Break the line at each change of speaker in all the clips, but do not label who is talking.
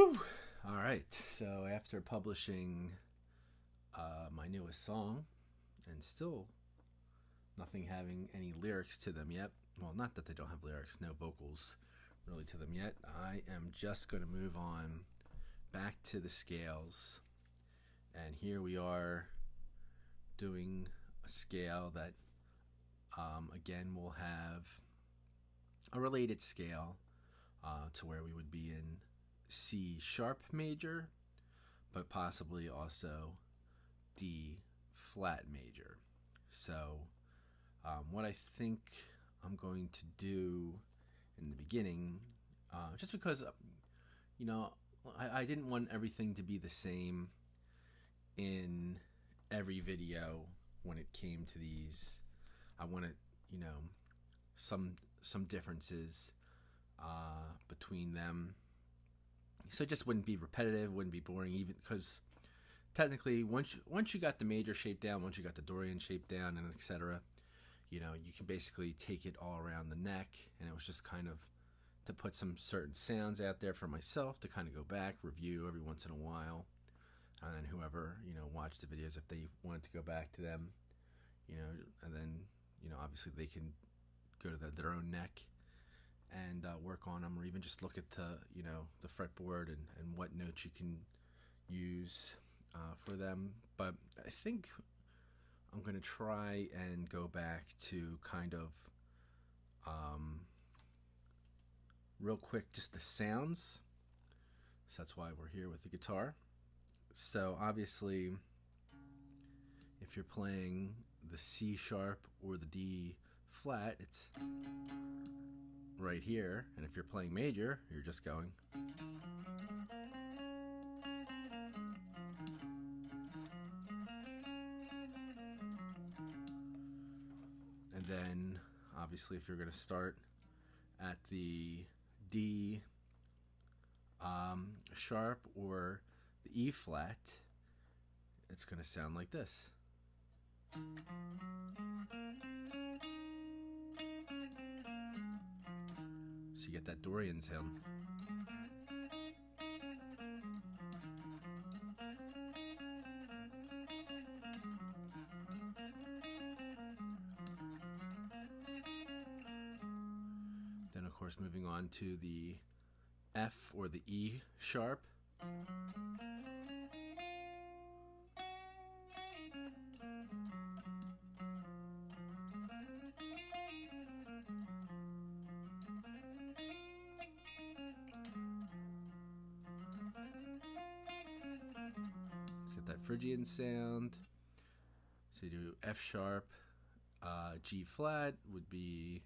Whew. All right. So after publishing my newest song, and still nothing having any lyrics to them yet. Well, not that they don't have lyrics, no vocals really to them yet. I am just going to move on back to the scales. And here we are doing a scale that, again, will have a related scale to where we would be in C sharp major, but possibly also D flat major. So, what I think I'm going to do in the beginning, just because, I didn't want everything to be the same in every video when it came to these. I wanted, some differences between them, so it just wouldn't be repetitive, wouldn't be boring, even because technically once you got the major shape down, once you got the Dorian shape down, and etc., you can basically take it all around the neck. And it was just kind of to put some certain sounds out there for myself to kind of go back, review every once in a while, and then whoever watched the videos, if they wanted to go back to them, and then obviously they can go to their own neck and work on them, or even just look at the fretboard and what notes you can use for them. But I think I'm going to try and go back to kind of real quick just the sounds. So that's why we're here with the guitar. So obviously, if you're playing the C sharp or the D flat, it's right here. And if you're playing major, you're just going. And then obviously, if you're going to start at the D sharp or the E flat, it's going to sound like this. So you get that Dorian sound. Then of course moving on to the F or the E sharp. Get that Phrygian sound. So you do F sharp, G flat would be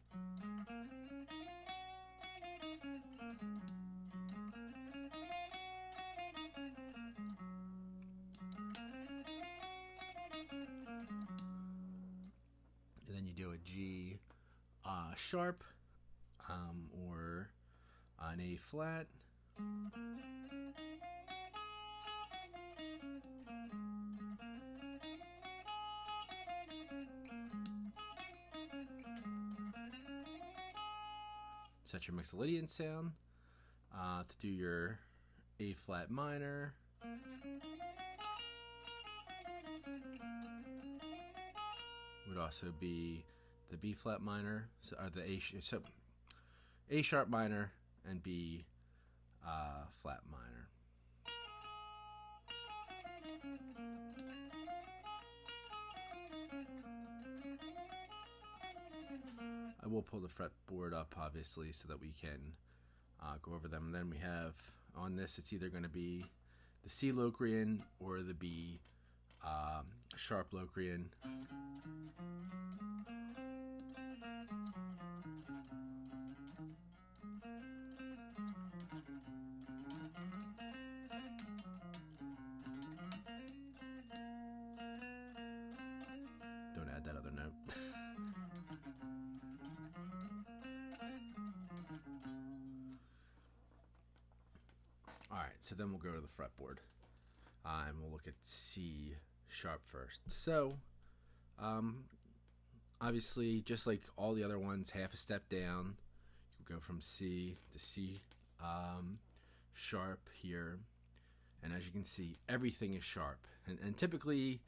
and then you do a G sharp or an A flat. Set your Mixolydian sound. To do your A flat minor. Would also be the B flat minor, or the A sharp minor and B flat minor. I will pull the fretboard up obviously so that we can go over them. And then we have on this, it's either going to be the C Locrian or the B sharp Locrian. Don't add that other note. Alright, so then we'll go to the fretboard. And we'll look at C sharp first. So, obviously, just like all the other ones, half a step down. You go from C to C sharp here. And as you can see, everything is sharp. And typically,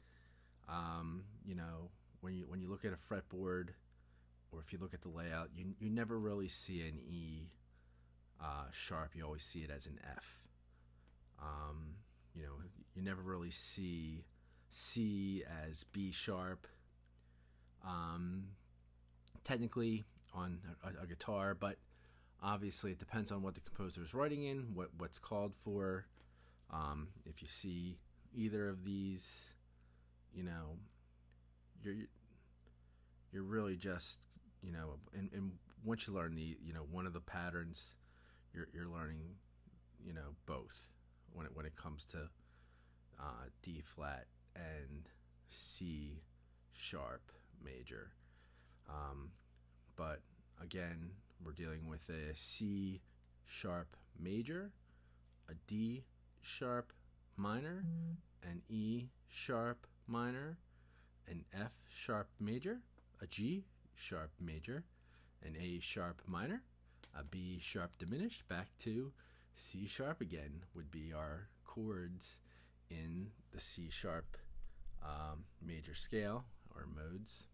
you know, when you look at a fretboard, or if you look at the layout, you never really see an E sharp. You always see it as an F. You know, you never really see C as B sharp. Technically on a guitar, but obviously it depends on what the composer is writing in, what's called for. If you see either of these, you know, you're really just, you know, and once you learn one of the patterns, you're learning, you know, both when it comes to D flat and C sharp major. But again, we're dealing with a C sharp major, a D sharp minor, an E sharp minor, an F sharp major, a G sharp major, an A sharp minor, a B sharp diminished, back to C sharp again would be our chords in the C sharp major scale, or modes.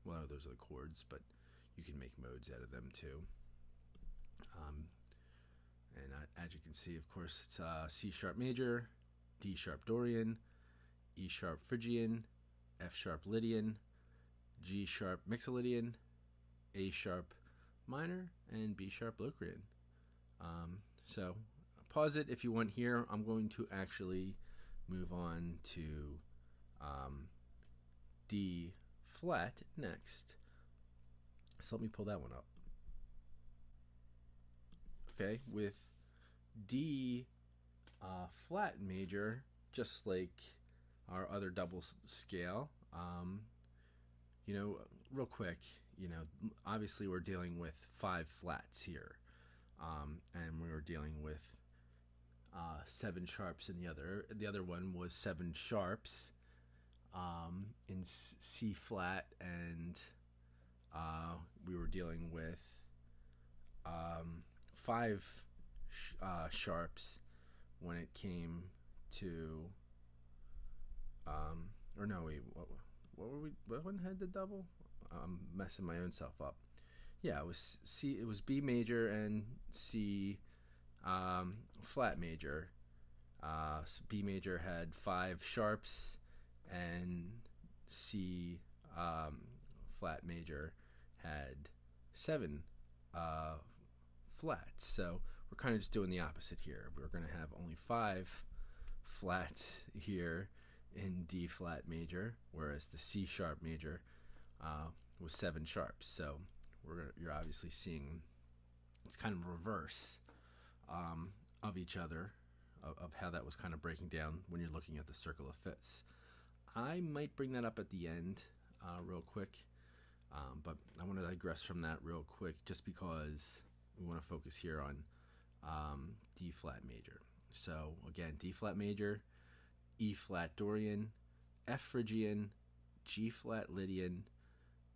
Well, those are the chords, but you can make modes out of them too. And as you can see, of course, it's C sharp major, D sharp Dorian, E sharp Phrygian, F sharp Lydian, G sharp Mixolydian, A sharp minor, and B sharp Locrian. So pause it if you want here. I'm going to actually move on to D flat next. So let me pull that one up. Okay, with D flat major, just like our other double scale, you know, real quick, you know, obviously we're dealing with 5 flats here, and we were dealing with 7 sharps in the other one was 7 sharps in C flat, and we were dealing with 5 sharps when it came to or no, wait, what were we? What one had the double? I'm messing my own self up. Yeah, it was C. It was B major and C flat major. So B major had 5 sharps, and C flat major had 7 flats. So we're kind of just doing the opposite here. We're going to have only 5 flats here in D flat major, whereas the C sharp major was 7 sharps. So you're obviously seeing it's kind of reverse of each other, of how that was kind of breaking down when you're looking at the circle of fifths. I might bring that up at the end real quick, but I want to digress from that real quick just because we want to focus here on D flat major. So again, D flat major, E flat Dorian, F Phrygian, G flat Lydian,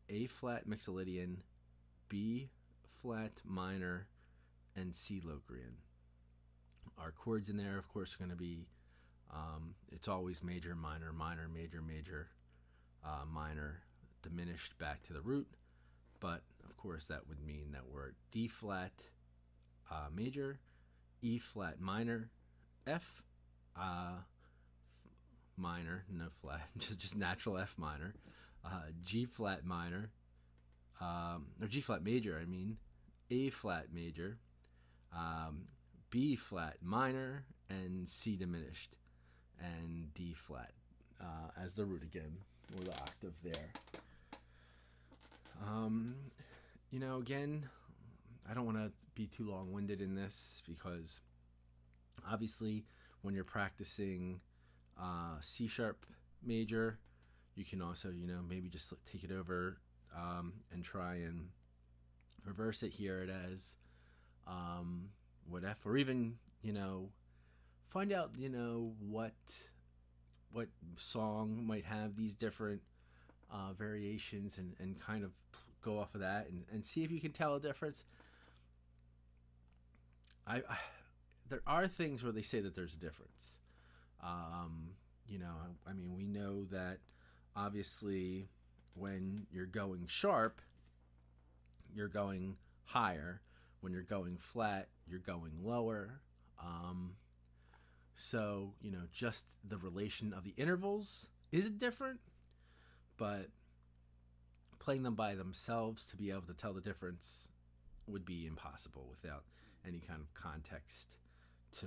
A flat Mixolydian, B flat minor, and C Locrian. Our chords in there, of course, are going to be, it's always major, minor, minor, major, major, minor, diminished back to the root. But, of course, that would mean that we're D flat major, E flat minor, F minor, no flat, just natural F minor, G flat minor, or G flat major, I mean, A flat major, B flat minor, and C diminished, and D flat as the root again, or the octave there. You know, again, I don't want to be too long-winded in this because obviously when you're practicing C sharp major, you can also, you know, maybe just take it over and try and reverse it, hear it as what F, or even, you know, find out, you know, what song might have these different variations, and kind of go off of that and see if you can tell a difference. there are things where they say that there's a difference. You know, I mean, we know that obviously when you're going sharp, you're going higher. When you're going flat, you're going lower. So, you know, just the relation of the intervals is different, but playing them by themselves to be able to tell the difference would be impossible without any kind of context to,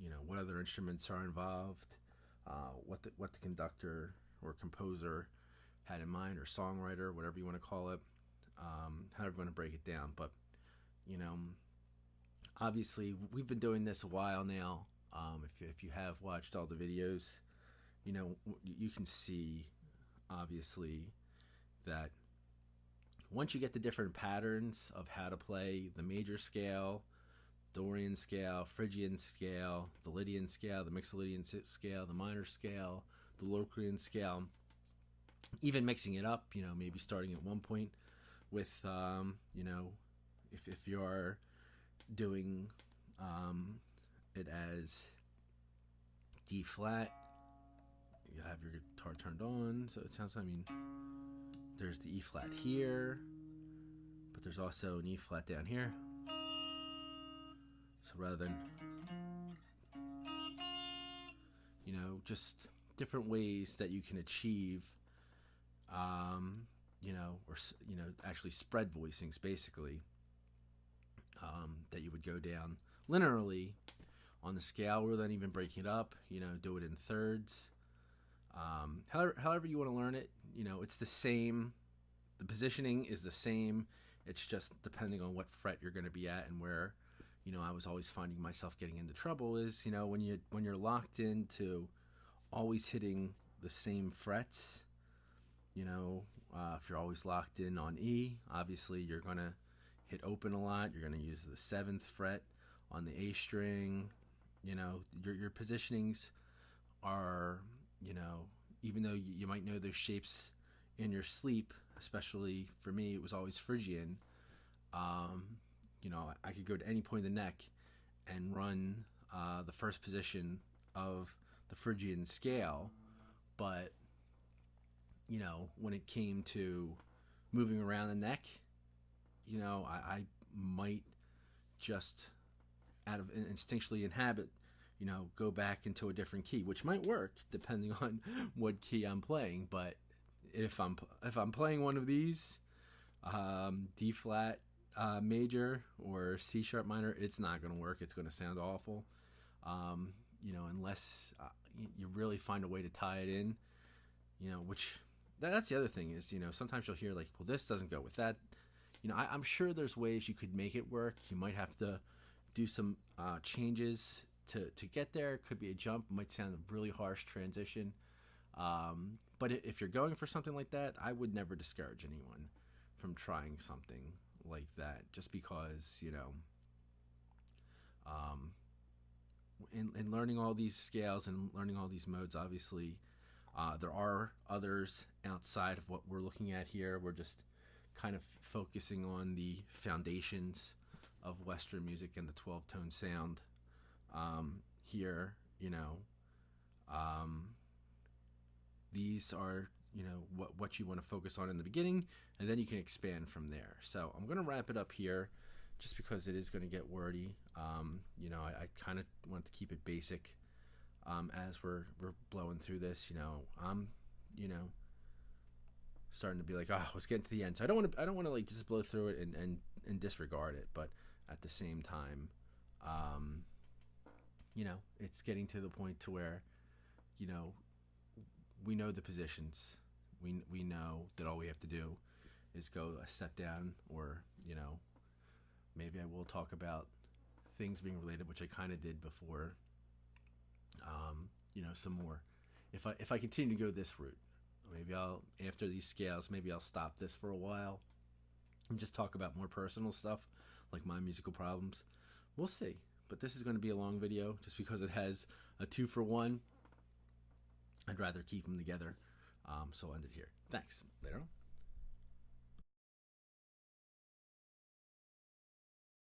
you know, what other instruments are involved, what the conductor or composer had in mind, or songwriter, whatever you want to call it, however you want to break it down. But, you know, obviously we've been doing this a while now. If you have watched all the videos, you know, you can see obviously that once you get the different patterns of how to play the major scale, Dorian scale, Phrygian scale, the Lydian scale, the Mixolydian scale, the minor scale, the Locrian scale, even mixing it up, you know, maybe starting at one point with, you know, if you're doing it as D flat, you have your guitar turned on, so it sounds, I mean, there's the E flat here, but there's also an E flat down here. So rather than, you know, just different ways that you can achieve, you know, or, you know, actually spread voicings basically, that you would go down linearly on the scale rather than even breaking it up, you know, do it in thirds. However you want to learn it, you know, it's the same. The positioning is the same. It's just depending on what fret you're going to be at and where. You know, I was always finding myself getting into trouble is, you know, when you're locked into always hitting the same frets, you know, if you're always locked in on E, obviously you're going to hit open a lot. You're going to use the 7th fret on the A string. You know, your positionings are, you know, even though you might know those shapes in your sleep, especially for me, it was always Phrygian. You know, I could go to any point of the neck and run the first position of the Phrygian scale, but, you know, when it came to moving around the neck, you know, I might just out of instinctually in habit, you know, go back into a different key, which might work depending on what key I'm playing. But if I'm playing one of these, D flat major or C sharp minor, it's not going to work. It's going to sound awful. You know, unless you really find a way to tie it in, you know, which that's the other thing is, you know, sometimes you'll hear like, well, this doesn't go with that. You know, I'm sure there's ways you could make it work. You might have to do some changes to get there. It could be a jump. It might sound a really harsh transition. But if you're going for something like that, I would never discourage anyone from trying something like that, just because, you know, in learning all these scales and learning all these modes, obviously, there are others outside of what we're looking at here. We're just kind of focusing on the foundations of Western music and the 12-tone sound here, you know. These are, you know, what you want to focus on in the beginning, and then you can expand from there. So I'm going to wrap it up here just because it is going to get wordy. You know, I kind of want to keep it basic as we're blowing through this. You know, I'm, you know, starting to be like, oh, let's get to the end. So I don't want to like just blow through it and disregard it, but at the same time, you know, it's getting to the point to where, you know, we know the positions. We know that all we have to do is go a step down, or, you know, maybe I will talk about things being related, which I kind of did before. You know, some more. If I continue to go this route, maybe I'll, after these scales, maybe I'll stop this for a while and just talk about more personal stuff, like my musical problems. We'll see. But this is going to be a long video just because it has a 2-for-1. I'd rather keep them together. So I'll end it here. Thanks. Later on.